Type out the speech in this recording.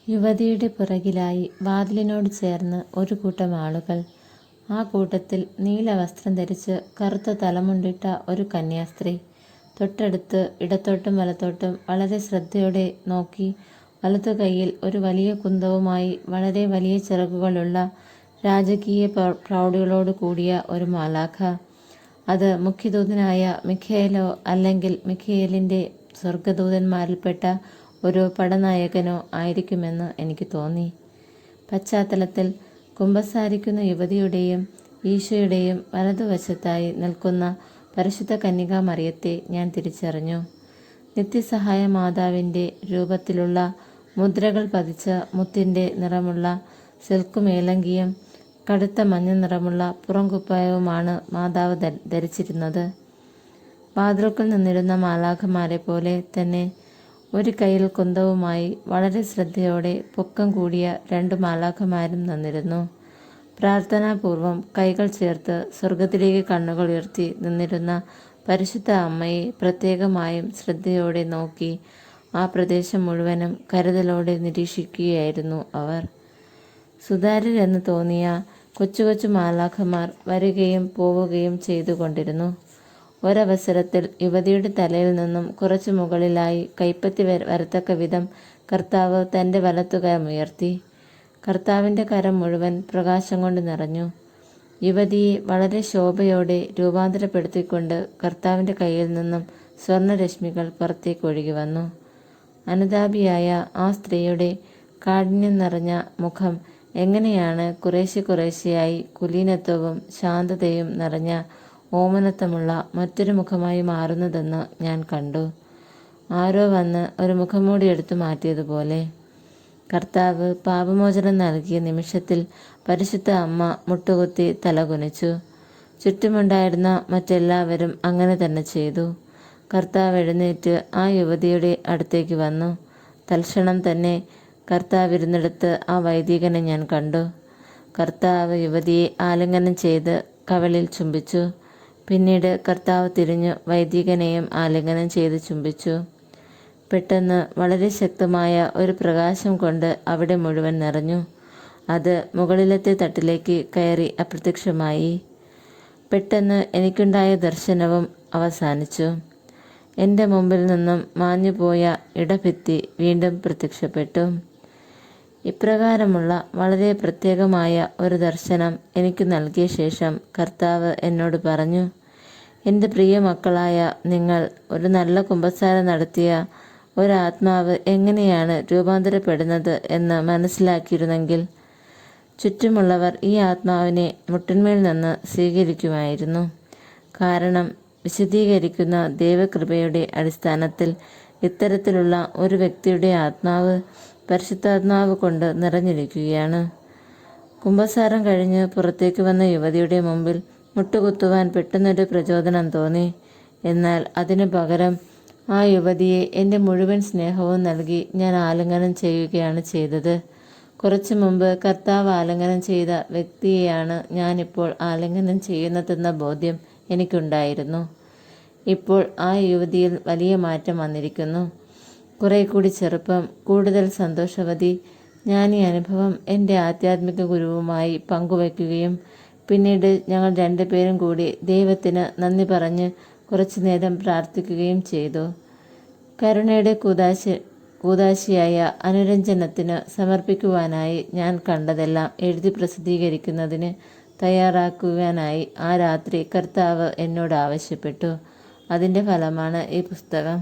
യുവതിയുടെ പുറകിലായി വാതിലിനോട് ചേർന്ന് ഒരു കൂട്ടം ആളുകൾ. ആ കൂട്ടത്തിൽ നീല വസ്ത്രം ധരിച്ച് കറുത്ത തലമുണ്ടിട്ട ഒരു കന്യാസ്ത്രീ. തൊട്ടടുത്ത് ഇടത്തോട്ടും വലത്തോട്ടും വളരെ ശ്രദ്ധയോടെ നോക്കി വലതു കൈയിൽ ഒരു വലിയ കുന്തവുമായി വളരെ വലിയ ചിറകുകളുള്ള രാജകീയ പ്രൗഢികളോട് കൂടിയ ഒരു മാലാഖ. അത് മുഖ്യദൂതനായ മിഖായേലോ അല്ലെങ്കിൽ മിഖായേലിൻ്റെ സ്വർഗദൂതന്മാരിൽപ്പെട്ട ഒരു പടനായകനോ ആയിരിക്കുമെന്ന് എനിക്ക് തോന്നി. പശ്ചാത്തലത്തിൽ കുമ്പസാരിക്കുന്ന യുവതിയുടെയും ഈശോയുടെയും വലതുവശത്തായി നിൽക്കുന്ന പരിശുദ്ധ കന്യകാമറിയത്തെ ഞാൻ തിരിച്ചറിഞ്ഞു. നിത്യസഹായ മാതാവിൻ്റെ രൂപത്തിലുള്ള മുദ്രകൾ പതിച്ച മുത്തിൻ്റെ നിറമുള്ള സിൽക്ക് മേലങ്കിയും കടുത്ത മഞ്ഞ നിറമുള്ള പുറംകുപ്പായവുമാണ് മാതാവ് ധരിച്ചിരുന്നത്. വാതിൽക്കൽ നിന്നിരുന്ന മാലാഖമാരെ പോലെ തന്നെ ഒരു കൈയിൽ കുന്തവുമായി വളരെ ശ്രദ്ധയോടെ പൊക്കം കൂടിയ 2 മാലാഖമാരും നിന്നിരുന്നു. പ്രാർത്ഥനാപൂർവം കൈകൾ ചേർത്ത് സ്വർഗത്തിലേക്ക് കണ്ണുകൾ ഉയർത്തി നിന്നിരുന്ന പരിശുദ്ധ അമ്മയെ പ്രത്യേകമായും ശ്രദ്ധയോടെ നോക്കി ആ പ്രദേശം മുഴുവനും കരുതലോടെ നിരീക്ഷിക്കുകയായിരുന്നു അവർ. സുതാര്യരെന്ന് തോന്നിയ കൊച്ചു കൊച്ചു മാലാഖമാർ വരികയും പോവുകയും ചെയ്തുകൊണ്ടിരുന്നു. ഒരവസരത്തിൽ യുവതിയുടെ തലയിൽ നിന്നും കുറച്ചു മുകളിലായി കൈപ്പത്തി വരത്തക്ക വിധം കർത്താവ് തൻ്റെ വലത്തുകരം ഉയർത്തി. കർത്താവിൻ്റെ കരം മുഴുവൻ പ്രകാശം കൊണ്ട് നിറഞ്ഞു. യുവതിയെ വളരെ ശോഭയോടെ രൂപാന്തരപ്പെടുത്തിക്കൊണ്ട് കർത്താവിൻ്റെ കയ്യിൽ നിന്നും സ്വർണ്ണരശ്മികൾ പുറത്തേക്ക് ഒഴുകി വന്നു. അനുതാപിയായ ആ സ്ത്രീയുടെ കാഠിന്യം നിറഞ്ഞ മുഖം എങ്ങനെയാണ് കുറേശ്ശെയായി കുലീനത്വവും ശാന്തതയും നിറഞ്ഞ ഓമനത്വമുള്ള മറ്റൊരു മുഖമായി മാറുന്നതെന്ന് ഞാൻ കണ്ടു. ആരോ വന്ന് ഒരു മുഖംമൂടി എടുത്തു മാറ്റിയതുപോലെ. കർത്താവ് പാപമോചനം നൽകിയ നിമിഷത്തിൽ പരിശുദ്ധ അമ്മ മുട്ടുകുത്തി തലകുനിച്ചു. ചുറ്റുമുണ്ടായിരുന്ന മറ്റെല്ലാവരും അങ്ങനെ തന്നെ ചെയ്തു. കർത്താവ് എഴുന്നേറ്റ് ആ യുവതിയുടെ അടുത്തേക്ക് വന്നു. തൽക്ഷണം തന്നെ കർത്താവ് ഇരുന്നിടത്ത് ആ വൈദികനെ ഞാൻ കണ്ടു. കർത്താവ് യുവതിയെ ആലിംഗനം ചെയ്ത് കവിളിൽ ചുംബിച്ചു. പിന്നീട് കർത്താവ് തിരിഞ്ഞു വൈദികനെയും ആലിംഗനം ചെയ്ത് ചുംബിച്ചു. പെട്ടെന്ന് വളരെ ശക്തമായ ഒരു പ്രകാശം കൊണ്ട് അവിടെ മുഴുവൻ നിറഞ്ഞു. അത് മുകളിലത്തെ തട്ടിലേക്ക് കയറി അപ്രത്യക്ഷമായി. പെട്ടെന്ന് എനിക്കുണ്ടായ ദർശനവും അവസാനിച്ചു. എൻ്റെ മുമ്പിൽ നിന്നും മാഞ്ഞുപോയ ഇടഭിത്തി വീണ്ടും പ്രത്യക്ഷപ്പെട്ടു. ഇപ്രകാരമുള്ള വളരെ പ്രത്യേകമായ ഒരു ദർശനം എനിക്ക് നൽകിയ ശേഷം കർത്താവ് എന്നോട് പറഞ്ഞു, എൻ്റെ പ്രിയ മക്കളായ നിങ്ങൾ ഒരു നല്ല കുമ്പസാരം നടത്തിയ ഒരാത്മാവ് എങ്ങനെയാണ് രൂപാന്തരപ്പെടുന്നത് എന്ന് മനസ്സിലാക്കിയിരുന്നെങ്കിൽ ചുറ്റുമുള്ളവർ ഈ ആത്മാവിനെ മുട്ടിന്മേൽ നിന്ന് സ്വീകരിക്കുമായിരുന്നു. കാരണം വിശദീകരിക്കുന്ന ദൈവകൃപയുടെ അടിസ്ഥാനത്തിൽ ഇത്തരത്തിലുള്ള ഒരു വ്യക്തിയുടെ ആത്മാവ് പരിശുദ്ധാത്മാവ് കൊണ്ട് നിറഞ്ഞിരിക്കുകയാണ്. കുമ്പസാരം കഴിഞ്ഞ് പുറത്തേക്ക് വന്ന യുവതിയുടെ മുമ്പിൽ മുട്ടുകുത്തുവാൻ പെട്ടെന്നൊരു പ്രചോദനം തോന്നി. എന്നാൽ അതിനു പകരം ആ യുവതിയെ എൻ്റെ മുഴുവൻ സ്നേഹവും നൽകി ഞാൻ ആലിംഗനം ചെയ്യുകയാണ് ചെയ്തത്. കുറച്ചു മുമ്പ് കർത്താവ് ആലിംഗനം ചെയ്ത വ്യക്തിയെയാണ് ഞാനിപ്പോൾ ആലിംഗനം ചെയ്യുന്നതെന്ന ബോധ്യം എനിക്കുണ്ടായിരുന്നു. ഇപ്പോൾ ആ യുവതിയിൽ വലിയ മാറ്റം വന്നിരിക്കുന്നു. കുറെ കൂടി ചെറുപ്പം, കൂടുതൽ സന്തോഷവതി. ഞാൻ ഈ അനുഭവം എൻ്റെ ആധ്യാത്മിക ഗുരുവുമായി പങ്കുവയ്ക്കുകയും പിന്നീട് ഞങ്ങൾ 2 പേരും കൂടി ദൈവത്തിന് നന്ദി പറഞ്ഞ് കുറച്ചു നേരം പ്രാർത്ഥിക്കുകയും ചെയ്തു. കരുണയുടെ കൂദാശിയായ അനുരഞ്ജനത്തിന് സമർപ്പിക്കുവാനായി ഞാൻ കണ്ടതെല്ലാം എഴുതി പ്രസിദ്ധീകരിക്കുന്നതിന് തയ്യാറാക്കുവാനായി ആ രാത്രി കർത്താവ് എന്നോട് ആവശ്യപ്പെട്ടു. അതിൻ്റെ ഫലമാണ് ഈ പുസ്തകം.